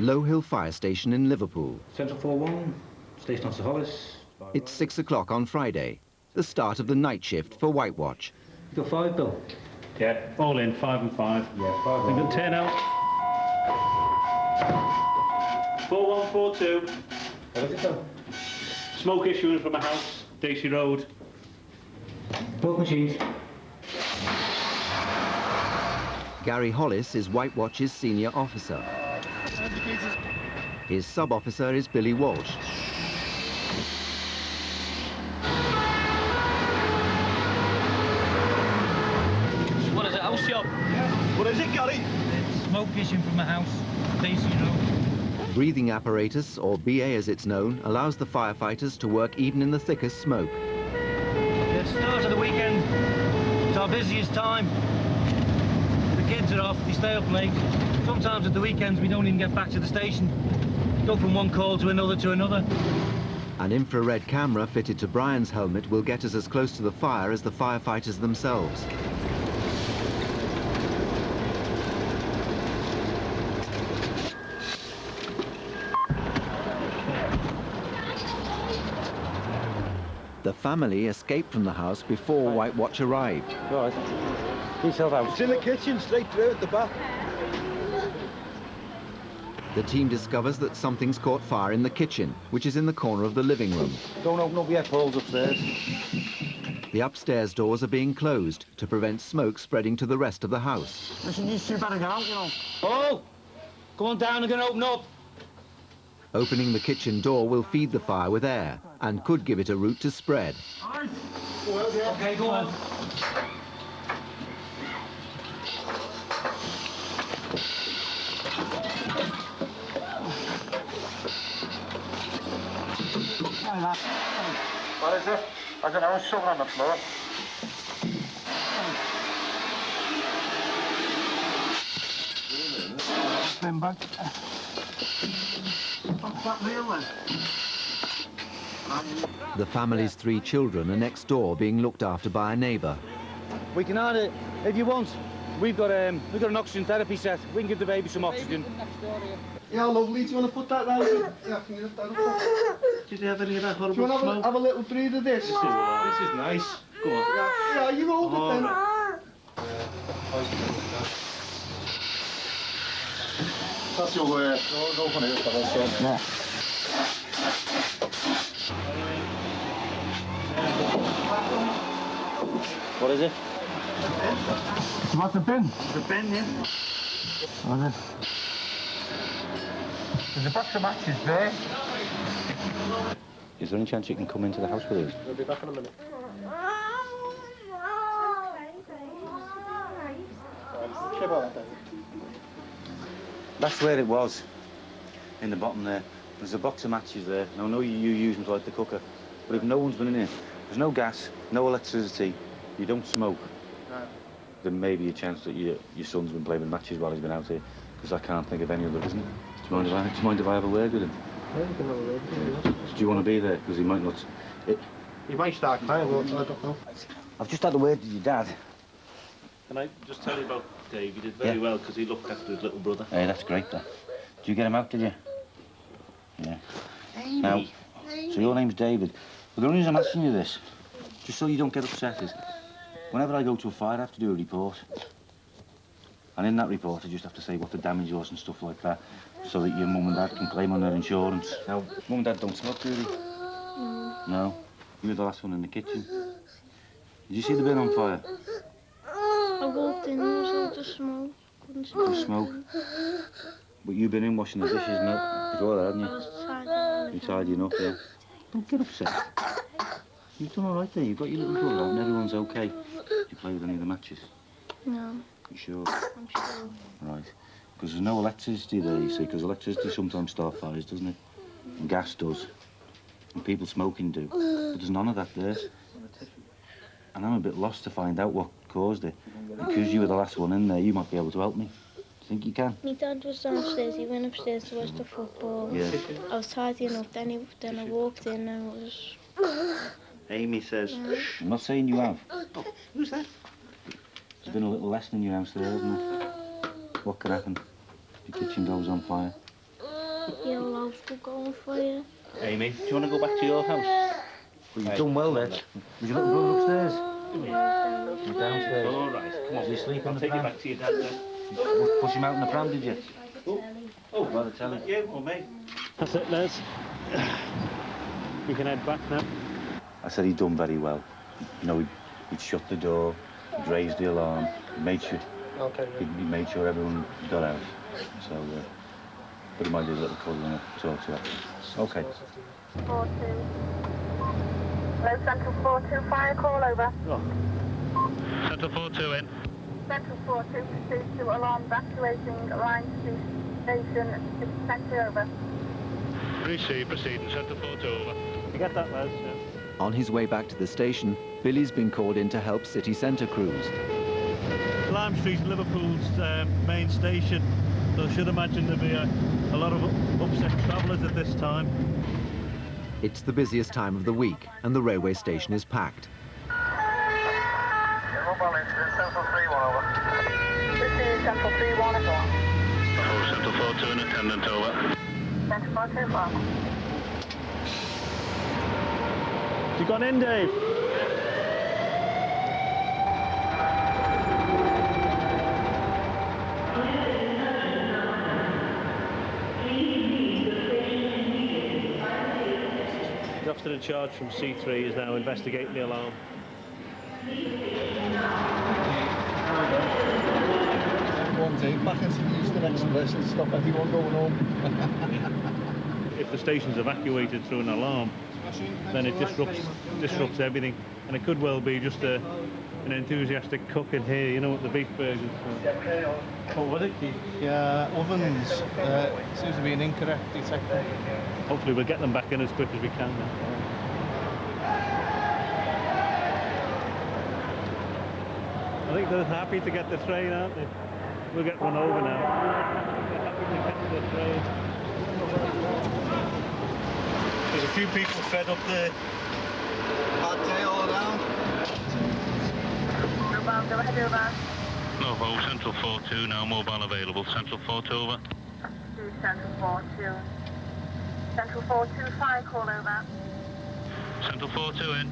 Low Hill Fire Station in Liverpool. Central 4-1, Station Officer Hollis. It's 6 o'clock on Friday, the start of the night shift for White Watch. You got 5, Bill? Yeah, all in, 5 and 5. Yeah, 5. We got 10 out. 4142. What is it, Bill? Smoke issuing from a house, Daisy Road. Both machines. Gary Hollis is White Watch's senior officer. His sub-officer is Billy Walsh. What is it, house shop? What is it, Gary? It's smoke issuing from a house, Daisy Road. Breathing apparatus, or BA as it's known, allows the firefighters to work even in the thickest smoke. The start of the weekend, it's our busiest time. The kids are off, they stay up late. Sometimes at the weekends we don't even get back to the station. Go from one call to another to another. An infrared camera fitted to Brian's helmet will get us as close to the fire as the firefighters themselves. The family escaped from the house before White Watch arrived. Right. Yourself out. It's in the kitchen, straight through at the back. The team discovers that something's caught fire in the kitchen, which is in the corner of the living room. Don't open up yet, Paul's upstairs. The upstairs doors are being closed to prevent smoke spreading to the rest of the house. Listen, you two better get out, you know. Oh! Go on down and get open up. Opening the kitchen door will feed the fire with air and could give it a route to spread. Okay, go on. What is it? I don't know, there's something on the floor. Spin back. What's that real then? The family's 3 children are next door being looked after by a neighbour. We can add it, if you want. We've got an oxygen therapy set. We can give the baby some oxygen. Yeah, lovely. Do you want to put that round? Yeah, I can get that up. Did you have any of that Do you horrible want to smoke? have a little breathe of this? This is nice. Go on. Yeah, you hold it then. That's your way. Go for it, fellas. Yeah. What is it? What's the bin? The bin, yeah. What is it? There's a box of matches there. Is there any chance you can come into the house with us? We'll be back in a minute. That's where it was, in the bottom there. There's a box of matches there. Now, I know you use them to light the cooker, but if no one's been in here, there's no gas, no electricity, you don't smoke, there may be a chance that your son's been playing with matches while he's been out here, because I can't think of any other reason. Do you mind if I have a word with him? Yeah, you can have a word with him. Do you want to be there? Because he might not... He might start crying, but I don't know. I've just had a word with your dad. Can I just tell you about Dave? He did very well because he looked after his little brother. Hey, that's great, that. Did you get him out, did you? Yeah. Amy. Now, so your name's David. But the only reason I'm asking you this, just so you don't get upset, is whenever I go to a fire, I have to do a report. And in that report, I just have to say what the damage was and stuff like that, so that your mum and dad can claim on their insurance. Now, mum and dad don't smoke, do they? No. You were the last one in the kitchen. Did you see the bin on fire? I walked in, there was all the smoke. Couldn't see The smoke. But you've been in washing the dishes and before that, haven't I you? was tired. You tidying up, yeah? Don't get upset. You've done all right there. You've got your little brother out and everyone's okay. Did you play with any of the matches? No, You sure? I'm sure. Right. Because there's no electricity there, you see, because electricity sometimes starts fires, doesn't it? And gas does. And people smoking do. But there's none of that there. And I'm a bit lost to find out what caused it. Because you were the last one in there, you might be able to help me. Do you think you can? My dad was downstairs, he went upstairs to watch the football. Yeah. I was tidying up, then I walked in and it was... Amy says, I'm not saying you have. oh, who's that? There's been a little lesson in your house there, hasn't there? What could happen if your kitchen goes on fire? Your love will go on fire. Amy, do you want to go back to your house? Well, you've done well there. Was your little brother upstairs? He's downstairs. All right, come on. Does he sleep in I'll the take you pram? back to your dad then. Push him out in the pram, did you? Oh, By the telly. you or me? That's it, Les. You can head back now. I said he'd done very well. You know, he'd shut the door, he'd raised the alarm, he made sure, he made sure everyone got out. So, but he might do a little cuddle and a talk to after. Okay. 4-2. Hello, Central 4-2, fire call over. Central 4-2 in. Central 4-2, pursuit to alarm evacuating line to station, city centre over. Receive, proceeding, Central 4-2 over. You get that, Les? Yeah. On his way back to the station, Billy's been called in to help city centre crews. Lime Street's Liverpool's main station, so I should imagine there'll be a lot of upset travellers at this time. It's the busiest time of the week, and the railway station is packed. Mobile incident, Central 3-1 over. Receive Central 3-1 over. Oh, Central 4-2 in attendant over. Central 4-2, over. You gone in, Dave? The officer in charge from C3 is now investigating the alarm. One day, back into the Eastern Express and stop everyone going home. If the station's evacuated through an alarm, then it disrupts everything, and it could well be just an enthusiastic cook in here, you know, with the beef burgers. What was it? Yeah, ovens. Seems to be an incorrect detector. Hopefully we'll get them back in as quick as we can now. I think they're happy to get the train, aren't they? We'll get run over now. They're happy to get the train. There's a few people fed up there. Hard day all around. Mobile, go ahead, over. No, oh, Central 4-2 now, mobile available. Central 4-2 over. Receive Central 4-2. Central 4-2, fire call over. Central 4-2 in.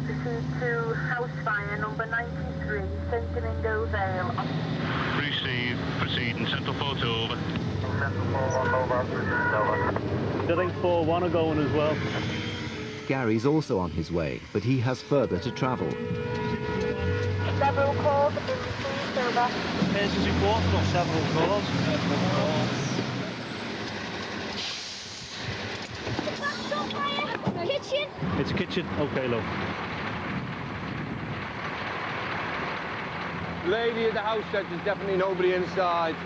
Proceed to house fire number 93, St. Domingo Vale. Receive, proceeding, Central 4-2 over. Central 4-1 mobile, proceed over. I think 4-1 are going as well. Gary's also on his way, but he has further to travel. Several calls have been received over. Here's his report on several calls. Kitchen. It's a kitchen. Okay, love. Lady at the house said there's definitely nobody inside.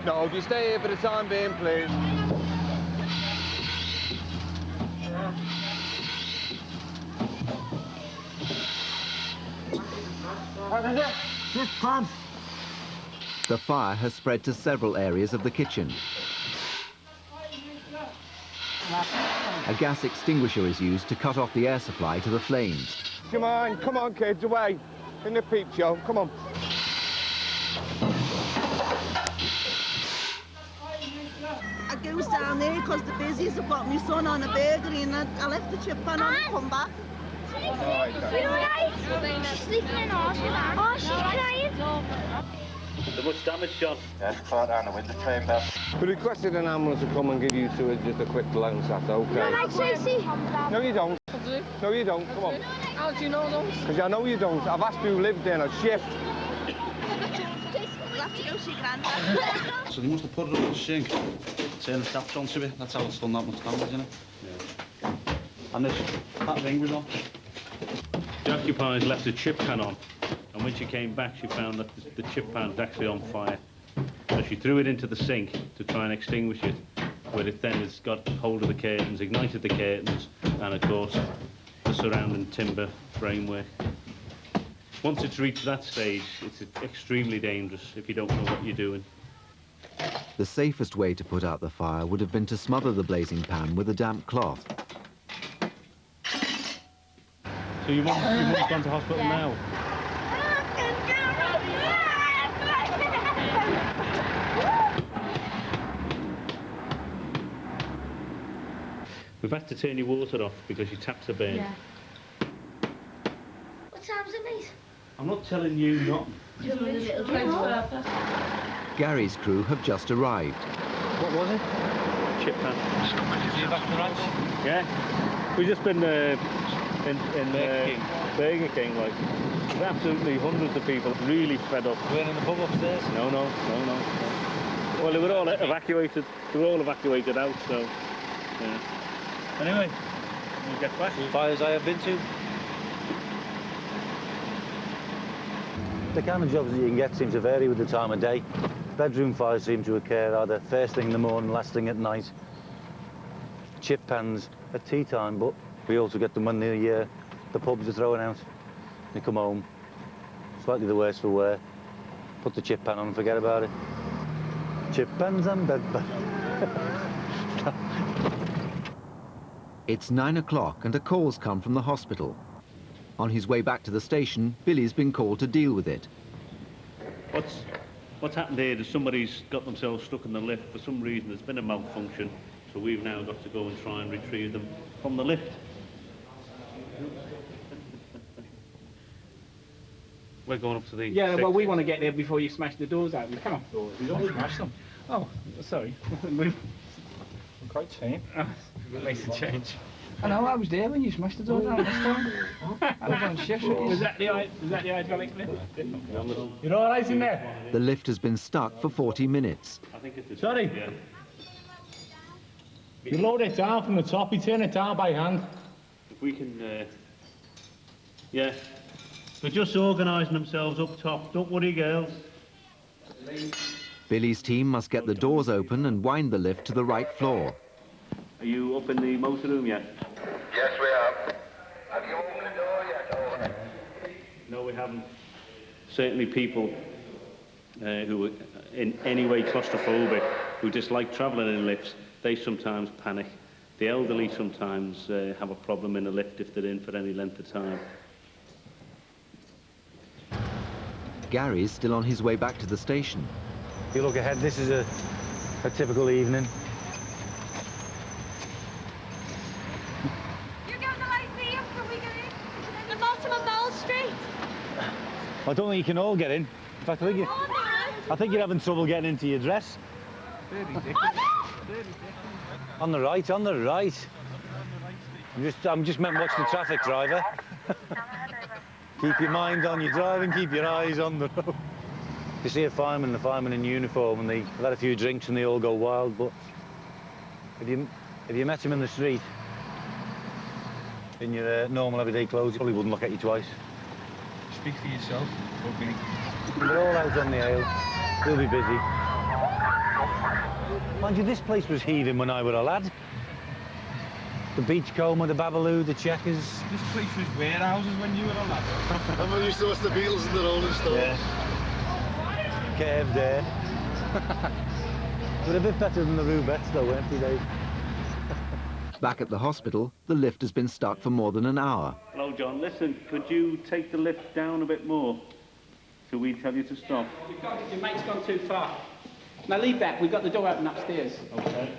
No, if you stay here for the time being, please. The fire has spread to several areas of the kitchen. A gas extinguisher is used to cut off the air supply to the flames. Come on, kids, away. In the peep show, come on. I goes down there because the busies have got my son on a bakery and I left the chip pan on and come back. You alright? She's sleeping in hospital. Oh, she's crying. Is there much damage, John? Yes, far down the window tray, Beth. We requested an ambulance to come and give you two just a quick glance, that's okay. Alright, Tracy. No, you don't. No, you don't, come on. How do you know those? Because I know you don't. I've asked you who lived there on a shift. We'll have to go see Grandad. So they must have put it up the sink, turn the taps onto it, that's how it's done that much damage, isn't it? Yeah. And that ring was on. The occupiers left the chip pan on, and when she came back she found that the chip pan's actually on fire. So she threw it into the sink to try and extinguish it, but it then has got hold of the curtains, ignited the curtains, and of course the surrounding timber framework. Once it's reached that stage, it's extremely dangerous if you don't know what you're doing. The safest way to put out the fire would have been to smother the blazing pan with a damp cloth. So your mum's gone to hospital now? We've had to turn your water off because your taps are burning. Yeah. What time's it, mate? I'm not telling you not. Gary's crew have just arrived. What was it? Chip pan. See you back to the ranch? Yeah. We've just been in Burger King, like. There's absolutely hundreds of people really fed up. We're in the pub upstairs? No. Well, they were all evacuated. They were all evacuated out, so. Yeah. Anyway, we'll get back. Fires I have been to. The kind of jobs that you can get seem to vary with the time of day. Bedroom fires seem to occur either first thing in the morning, last thing at night. Chip pans at tea time, but we also get them when the pubs are throwing out. They come home, slightly the worse for wear. Put the chip pan on and forget about it. Chip pans and bed pans. It's 9 o'clock and a call's come from the hospital. On his way back to the station, Billy's been called to deal with it. What's happened here is somebody's got themselves stuck in the lift. For some reason, there's been a malfunction, so we've now got to go and try and retrieve them from the lift. We're going up to the... Yeah, well, we want to get there before you smash the doors out. Come on. We don't smash them. Oh, sorry. I'm quite tame. Makes a change. I know, I was there when you smashed the door down this time. I was on shift. Was that the hydraulic lift? You're all right in there? The lift has been stuck for 40 minutes. I think it's... Sorry. Yeah. You load it down from the top, you turn it down by hand. If we can... yeah. They're just organising themselves up top. Don't worry, girls. Billy's team must get the doors open and wind the lift to the right floor. Are you up in the motor room yet? Yes, we are. Have you opened the door yet? No, we haven't. Certainly people who are in any way claustrophobic, who dislike travelling in lifts, they sometimes panic. The elderly sometimes have a problem in a lift if they're in for any length of time. Gary's still on his way back to the station. If you look ahead, this is a typical evening. You're going to like me up for we get in? The bottom of Mall Street. I don't think you can all get in. In fact, I think you're having trouble getting into your dress. On the right, on the right. I'm just meant to watch the traffic, driver. Keep your mind on your driving, keep your eyes on the road. You see the firemen in uniform, and they've had a few drinks and they all go wild, but if you met him in the street in your normal everyday clothes, he probably wouldn't look at you twice. Speak for yourself. Okay. They're all out on the ale. They'll be busy. Mind you, this place was heaving when I were a lad. The Beachcomber, the Babaloo, the Checkers. This place was warehouses when you were a lad. Remember you used to watch the Beatles and the Rolling Stones? Yeah. Curved there. They were a bit better than the Rubettes though, weren't they, Dave? Back at the hospital, the lift has been stuck for more than an hour. Hello, John. Listen, could you take the lift down a bit more till we tell you to stop? Your mate's gone too far. Now leave that. We've got the door open upstairs. Okay.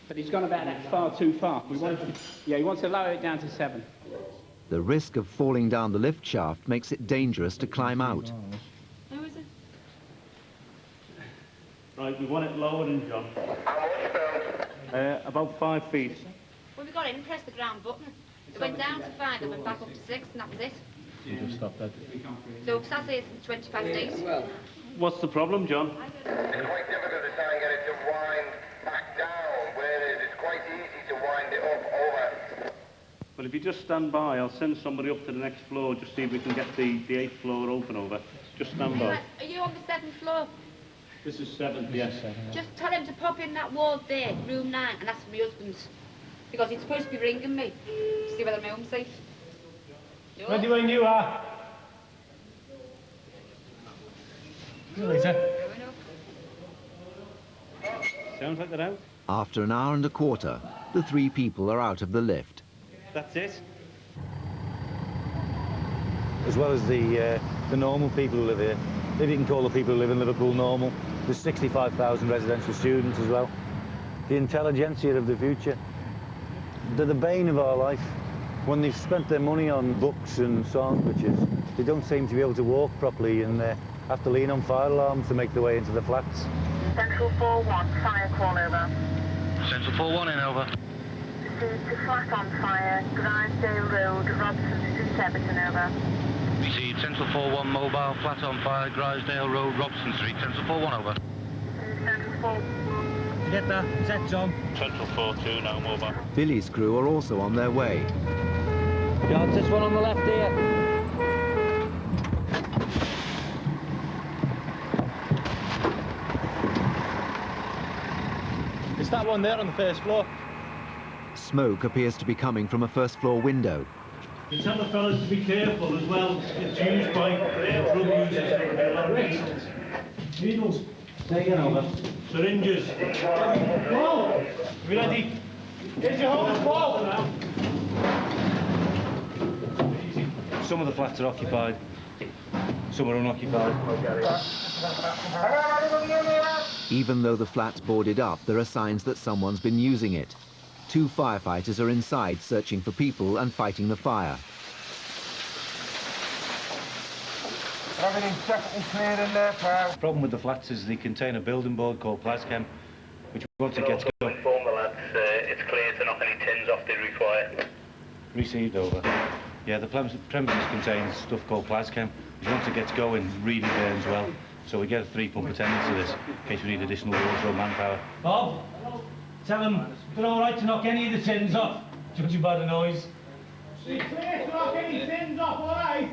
But he's gone about that far too far. He wants to lower it down to 7. The risk of falling down the lift shaft makes it dangerous to climb out. Who is it? Right, we want it lower in, John. About 5 feet. When we got in and pressed the ground button, it went down to 5 and went back up to 6, and that was it. You just stop that. So, because I say it's 20 past 8. What's the problem, John? It's quite difficult to try and get it to wind back down, whereas it's quite easy to wind it up over. Well, if you just stand by, I'll send somebody up to the next floor, just see if we can get the 8th floor open over. Just stand by. Are you on the 7th floor? This is 7th, yes. Just tell him to pop in that ward there, room 9, and ask for my husband's. Because he's supposed to be ringing me to see whether I'm home safe. Ready when you are. See you later. Sounds like they're out. After an hour and a quarter, the 3 people are out of the lift. That's it. As well as the normal people who live here. If you can call the people who live in Liverpool normal. There's 65,000 residential students as well. The intelligentsia of the future. They're the bane of our life. When they've spent their money on books and sandwiches, they don't seem to be able to walk properly and have to lean on fire alarms to make their way into the flats. Central 4-1, fire call over. Central 4-1 in, over. Received a flat on fire, Grisdale Road, Robson Street, Everton, over. Received Central 4-1 mobile, flat on fire, Grisdale Road, Robson Street. Central 4-1, over. Central 4. Get that, set John. Central 4-2, now mobile. Billy's crew are also on their way. John, this one on the left here. It's that one there on the first floor. Smoke appears to be coming from a first-floor window. You tell the fellas to be careful as well. It's used by drug users. There are a lot of needles. Needles. Take it over. Syringes. Whoa! You ready? Get your hose ball now. Some of the flats are occupied, some are unoccupied. Even though the flat's boarded up, there are signs that someone's been using it. 2 firefighters are inside searching for people and fighting the fire. Everything's definitely clear in there, pal. The problem with the flats is they contain a building board called Plaschem, which once it gets going... Inform the lads, it's clear to knock any tins off they require. Received, over. Yeah, the premises contains stuff called Plaschem, which once it gets going, really burns well. So we get a 3-pump attendance to this, in case we need additional water or manpower. Bob, tell them they're all right to knock any of the tins off, judging by the noise. It's clear to knock any tins off, all right?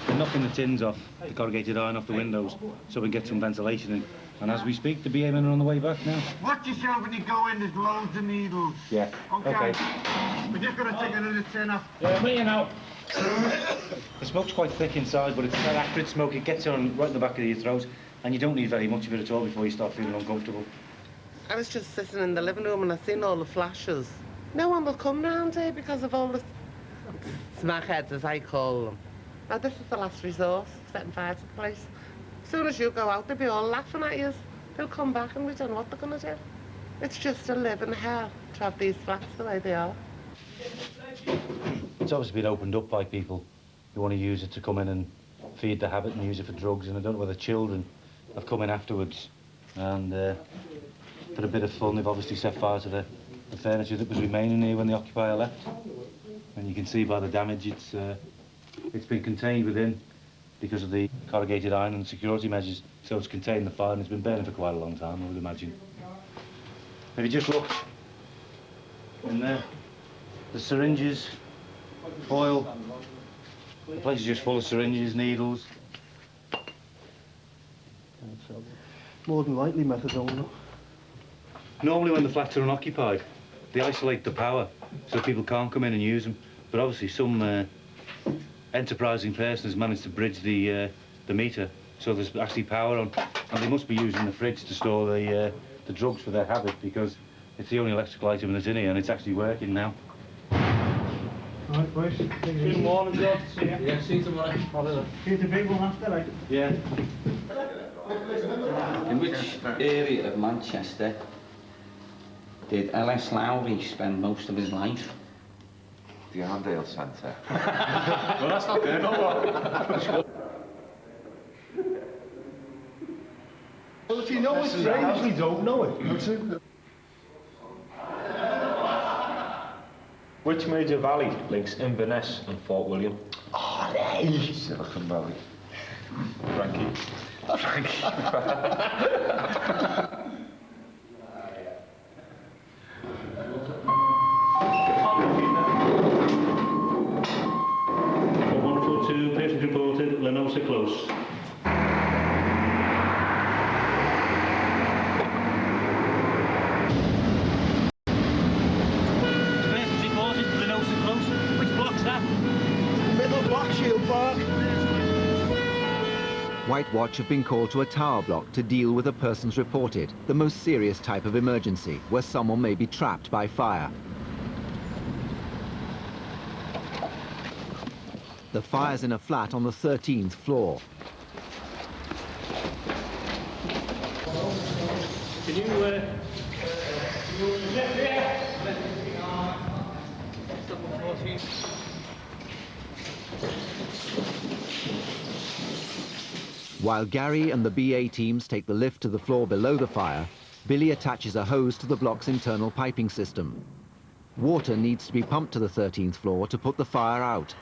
We're knocking the tins off, the corrugated iron off the windows, so we get some ventilation in. And as we speak, the BA men are on the way back now. Watch yourself when you go in, there's loads of needles. Yeah. Okay. We're just going to take another tin off. Yeah, me now. The smoke's quite thick inside, but it's that acrid smoke. It gets on right in the back of your throat, and you don't need very much of it at all before you start feeling uncomfortable. I was just sitting in the living room and I seen all the flashes. No one will come round here because of all the smackheads, as I call them. Now, this is the last resort, setting fire to the place. As soon as you go out, they'll be all laughing at you. They'll come back and we don't know what they're going to do. It's just a living hell to have these flats the way they are. It's obviously been opened up by people who want to use it to come in and feed the habit and use it for drugs, and I don't know whether children have come in afterwards and for a bit of fun they've obviously set fire to the furniture that was remaining here when the occupier left. And you can see by the damage it's been contained within because of the corrugated iron and security measures, so it's contained the fire and it's been burning for quite a long time, I would imagine. If you just look in there, the syringes, oil, the place is just full of syringes, needles. More than likely methadone. Normally when the flats are unoccupied, they isolate the power so people can't come in and use them. But obviously some enterprising person has managed to bridge the meter so there's actually power on, and they must be using the fridge to store the drugs for their habit, because it's the only electrical item that's in here and it's actually working now. All right, boys. Good morning, George. See you. Yeah, see you tomorrow. See the big one after, right? Yeah. In which area of Manchester did L.S. Lowry spend most of his life? The Arndale Centre. Well, that's not there, no. Well, if you know it's strange, we don't know it. That's it. Which major valley links Inverness and Fort William? Oh, hey! Silicon Valley. Frankie. Frankie. 142, patient reported, Lenosa close. Patient reported, Lenosa close. Which block's that? Middle block, Shield Park. White Watch have been called to a tower block to deal with a person's reported, the most serious type of emergency, where someone may be trapped by fire. The fire's in a flat on the 13th floor. Can you While Gary and the BA teams take the lift to the floor below the fire, Billy attaches a hose to the block's internal piping system. Water needs to be pumped to the 13th floor to put the fire out.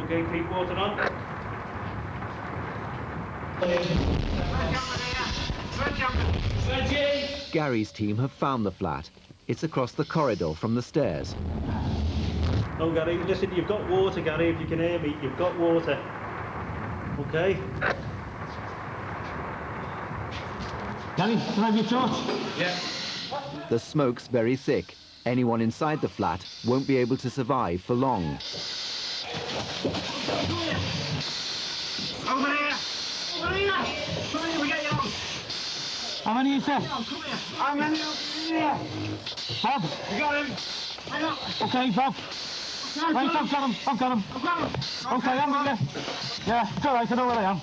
Okay, keep water on. Gary's team have found the flat. It's across the corridor from the stairs. Oh, Gary, listen, you've got water, Gary, if you can hear me. You've got water. Okay? Gary, can I have your torch? Yeah. The smoke's very thick. Anyone inside the flat won't be able to survive for long. Over here! Over here! Come here, we get you out! How many is there? Come here! How many over here? Bob? You got him? I got. Okay, Bob. Right, I've got him. I've got him. I've got him. Okay, I'm with you. Yeah, it's all right, I know where I am.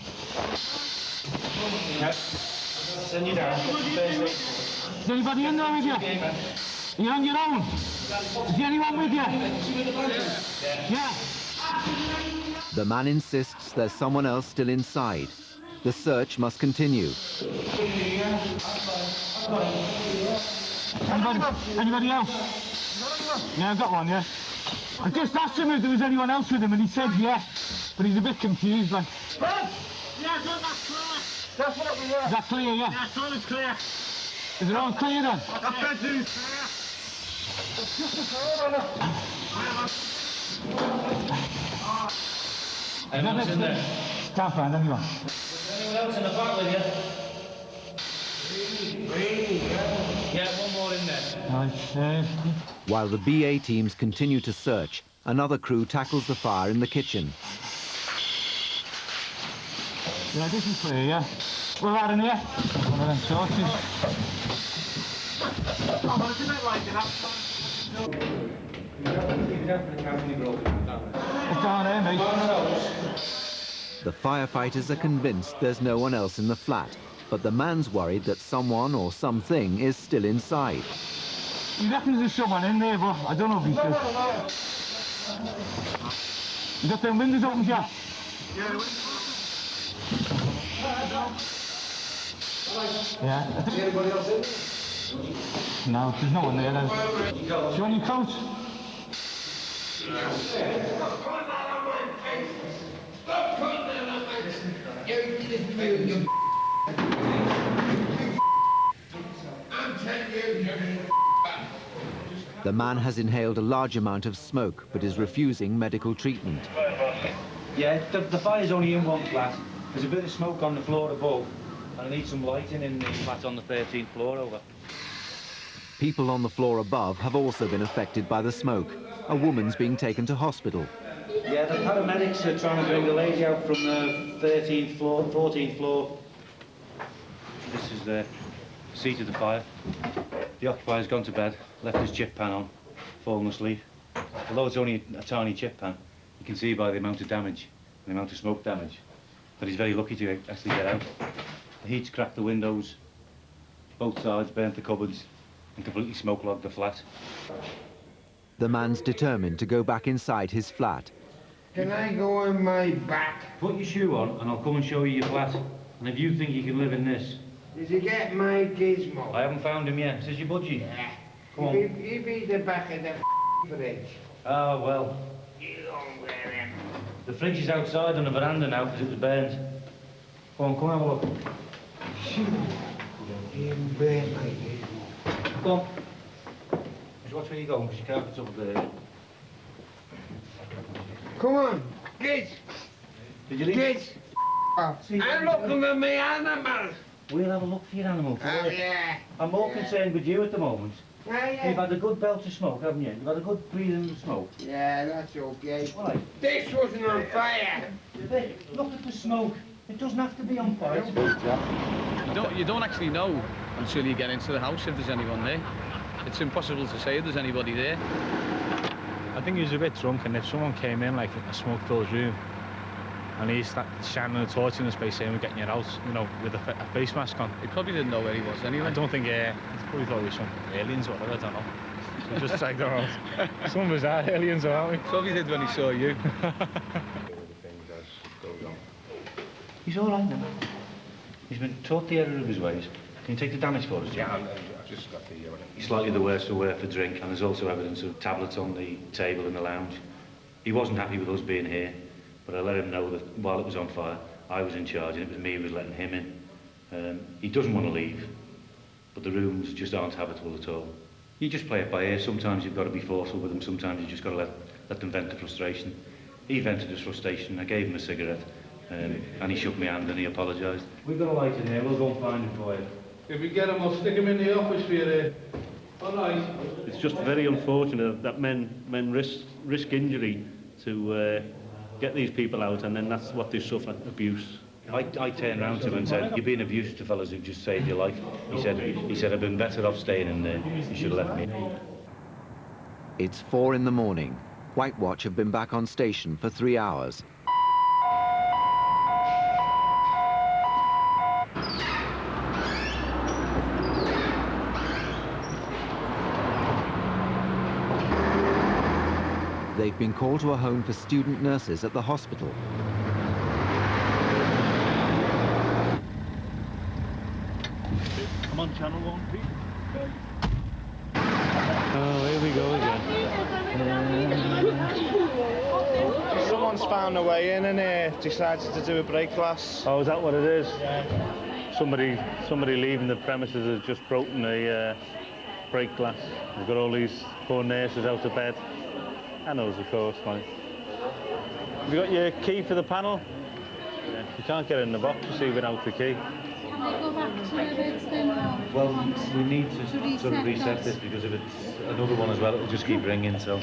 Yep. Send you down. Is anybody in there with you? You're on your own? Is anyone with you? Yeah. The man insists there's someone else still inside. The search must continue. Anybody else? Yeah, I've got one, yeah. I just asked him if there was anyone else with him and he said yeah, but he's a bit confused, like. Yeah, that's clear. That's what we were. Is that clear, yeah? Yeah, it's all clear. Is it all clear then? That's bedroom. Anyone else in there? Can't find anyone. Anyone else in the back with you? Yeah, one more in there. Right, While the BA teams continue to search, another crew tackles the fire in the kitchen. yeah, this is clear, yeah. We're right in here. One of them torches. Oh, but it's a bit like that. It's down here, mate. The firefighters are convinced there's no one else in the flat, but the man's worried that someone or something is still inside. He reckons there's someone in there, but I don't know if he's still. You got them windows open, Jack? Yeah. Anybody else in? No, there's no one there, though. Do you want your coat? The man has inhaled a large amount of smoke, but is refusing medical treatment. Yeah, the fire's only in one flat. There's a bit of smoke on the floor above, and I need some lighting in the flat on the 13th floor over. People on the floor above have also been affected by the smoke. A woman's being taken to hospital. Yeah, the paramedics are trying to bring the lady out from the 13th floor, 14th floor. This is the seat of the fire. The occupier's gone to bed, left his chip pan on, fallen asleep. Although it's only a tiny chip pan, you can see by the amount of damage, the amount of smoke damage, that he's very lucky to actually get out. The heat's cracked the windows, both sides, burnt the cupboards, and completely smoke-logged the flat. The man's determined to go back inside his flat. Can I go on my back? Put your shoe on and I'll come and show you your flat. And if you think you can live in this... Did you get my gizmo? I haven't found him yet. Is this your budgie? Yeah. Come on. You be the back of the fridge. Ah, well. You don't wear him. The fridge is outside on the veranda now because it was burnt. Come on, have a look. You burn my gizmo. Come on. Just watch where you're going because your carpet's up there. Come on, kids. Did you leave? Kids. I'm looking for my animals. We'll have a look for your animal for Oh, you. yeah. I'm more concerned with you at the moment. Yeah. You've had a good belt of smoke, haven't you? You've had a good breathing of smoke. Yeah, that's okay. Why? This wasn't on fire. Look at the smoke. It doesn't have to be on fire. You don't actually know until you get into the house if there's anyone there. It's impossible to say if there's anybody there. I think he was a bit drunk, and if someone came in like a smoke-filled room, and he started shining a torch in his face saying we're getting you out, you know, with a face mask on. He probably didn't know where he was anyway. I don't think, he probably thought he was some aliens or whatever, I don't know. So just dragged her out. Some bizarre aliens, aren't we? Probably did when he saw you. He's all right now. He's been taught the error of his ways. Can you take the damage for us, Jim? Yeah, I've just got the... He's slightly the worse for wear for drink, and there's also evidence of tablets on the table in the lounge. He wasn't happy with us being here, but I let him know that while it was on fire, I was in charge, and it was me who was letting him in. He doesn't want to leave, but the rooms just aren't habitable at all. You just play it by ear. Sometimes you've got to be forceful with them, sometimes you just got to let them vent the frustration. He vented his frustration, I gave him a cigarette, and he shook my hand and he apologised. We've got a light in here, we'll go and find him for you. If we get him, I'll stick him in the office for you. All right. It's just very unfortunate that men risk injury to get these people out, and then that's what they suffer, abuse. I turned round to him and said, "You're being abusive to fellas who've just saved your life." He said, "I've been better off staying in there. You should have left me." It's 4 in the morning. White Watch have been back on station for 3 hours. They've been called to a home for student nurses at the hospital. Come on, Channel 1, Pete. Oh, here we go again. Someone's found a way in and decided to do a break glass. Oh, is that what it is? Somebody leaving the premises has just broken a break glass. We've got all these poor nurses out of bed. And us, of course, man. Have you got your key for the panel? Yeah. You can't get it in the box, you see, without the key. Can they go back to where it's been now? Well, we need to sort of reset this, because if it's another one as well, it'll just keep ringing, so...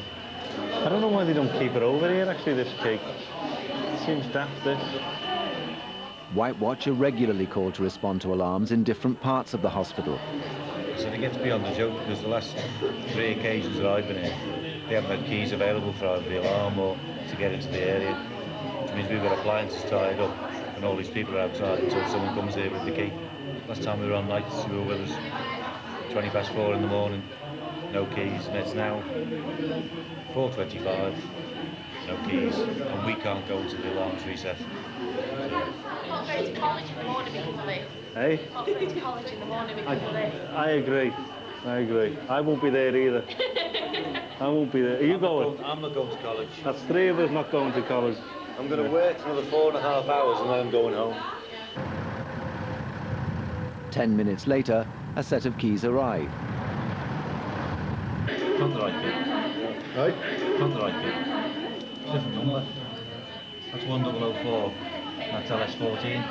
I don't know why they don't keep it over here, actually, this key. It seems daft, this. White Watch are regularly called to respond to alarms in different parts of the hospital. So it gets beyond the joke, because the last 3 occasions that I've been here, they haven't had keys available for either the alarm or to get into the area, which means we've got appliances tied up and all these people are outside until someone comes here with the key. Last time we were on nights, you were with us 20 past 4 in the morning, no keys, and it's now 4:25, no keys, and we can't go until the alarm's reset. I'm not going to college in the morning because of this. Hey? I'm not going to college in the morning because of this. I agree. I won't be there either. I won't be there. Are you going? I'm not going to college. That's 3 of us not going to college. I'm going to work for another 4.5 hours and then I'm going home. 10 minutes later, a set of keys arrive. Not the right key. Right? Not the right key. Different number. That's 1004. That's LS14.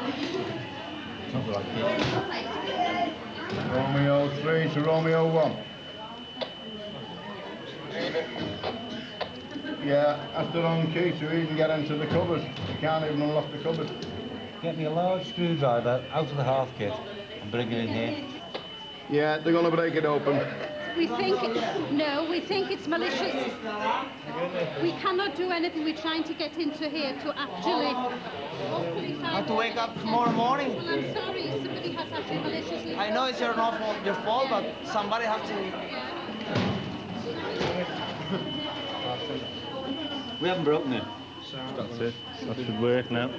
Not the right key. Romeo 3 to Romeo 1. Yeah, that's the wrong key to even get into the cupboard. You can't even unlock the cupboard. Get me a large screwdriver out of the half kit and bring it in here. Yeah, they're going to break it open. We think it's malicious. We cannot do anything. We're trying to get into here to actually... I have to wake up tomorrow morning. Well, I'm sorry, somebody has actually maliciously... I know it's your fault, but somebody has to... We haven't broken it. That's it. That should work now.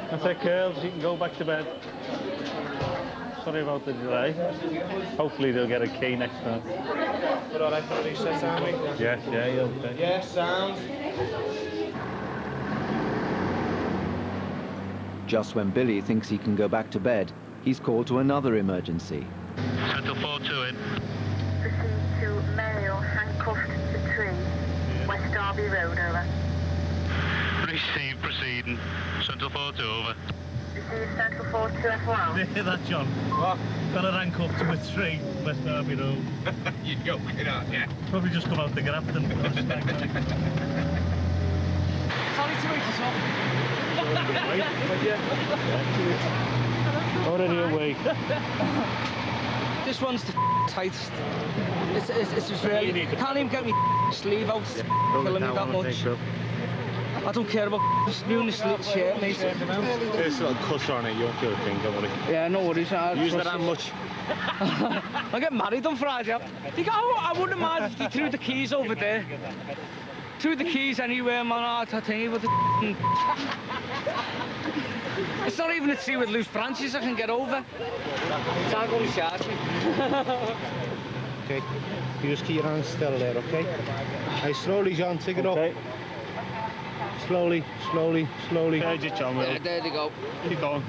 That's it, girls. You can go back to bed. Sorry about the delay. Hopefully they'll get a key next time. We're all right for the recess, aren't we? Yes, yeah, you're okay. Yes, sound. Just when Billy thinks he can go back to bed, he's called to another emergency. Central 4-2 in. Proceed to male handcuffed to tree, West Derby Road, over. Receive, proceeding. Central 4-2 over. Receive Central 4-2 as well. Hear that, John? What? Got a rank up to a 3, West Derby Road. You joking, aren't you? Probably just come out the Grafton. Sorry to wake us up. Already awake. This one's the tightest. It's just really... I can't even get me sleeve out. Killing me that much. I don't care about doing this little shirt, mate. This little cutter on it, you won't feel a thing, don't worry. Yeah, no worries. Use that much. I get married on Friday. I wouldn't mind if they threw the keys over there. Threw the keys anywhere, man. I tell you what. It's not even a tree with loose branches I can get over. It's not going to charge me. Okay, you just keep your hands still there, okay? Hey, slowly, John, take it up. Slowly, slowly, slowly. There's your John, Yeah, there they go. Keep going.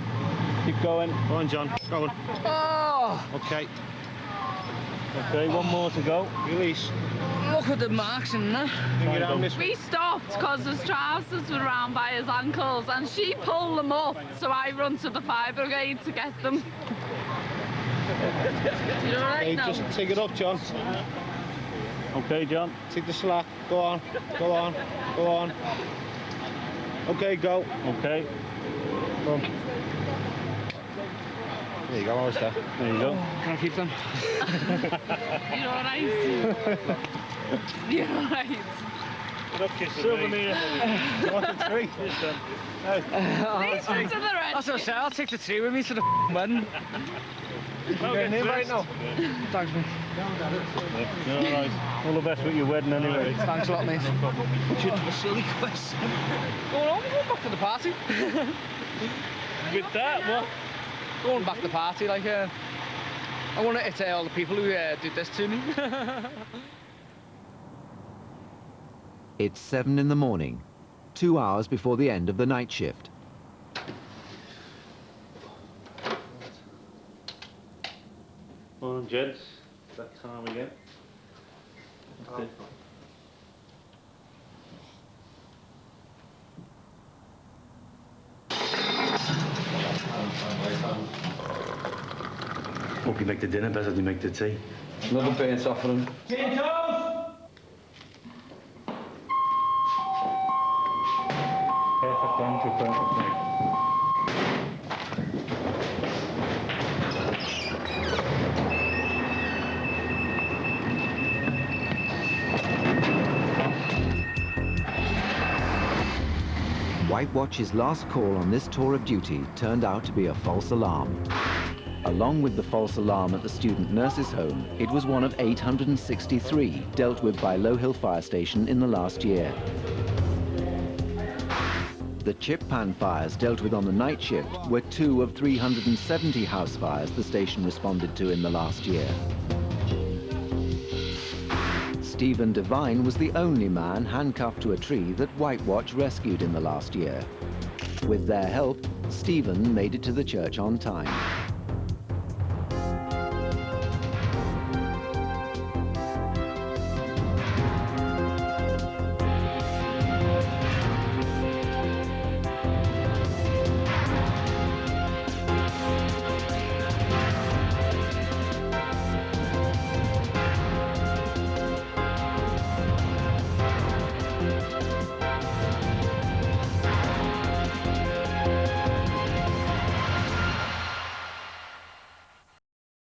Keep going. Go on, John. Go on. Oh! Okay. Okay, one more to go. Release. Look at the marks in there. We stopped because his trousers were round by his ankles and she pulled them up, so I run to the fire brigade to get them. You all right now? Just take it up, John. Okay, John. Take the slack. Go on. Go on. Go on. Okay, go. Okay. Come on. There you go, how's that? There you go. Can I keep them? You're all right. You're all right. Souvenir. What a treat. These ones are the red. That's what I say, I'll take the tree with me to the wedding. You getting in right now? Thanks, mate. You're all right. All the best with your wedding anyway. Thanks a lot, mate. Which is a silly question. Going on, we're going back to the party. With that, what? Going back to the party, like, I want to tell all the people who did this to me. It's 7 in the morning, 2 hours before the end of the night shift. Morning, gents. That time again. Hope you make the dinner better than you make the tea. Another burnt off for him. Tin toast! Perfect one to perfect night. White Watch's last call on this tour of duty turned out to be a false alarm. Along with the false alarm at the student nurses' home, it was one of 863 dealt with by Low Hill Fire Station in the last year. The chip pan fires dealt with on the night shift were 2 of 370 house fires the station responded to in the last year. Stephen Devine was the only man handcuffed to a tree that White Watch rescued in the last year. With their help, Stephen made it to the church on time.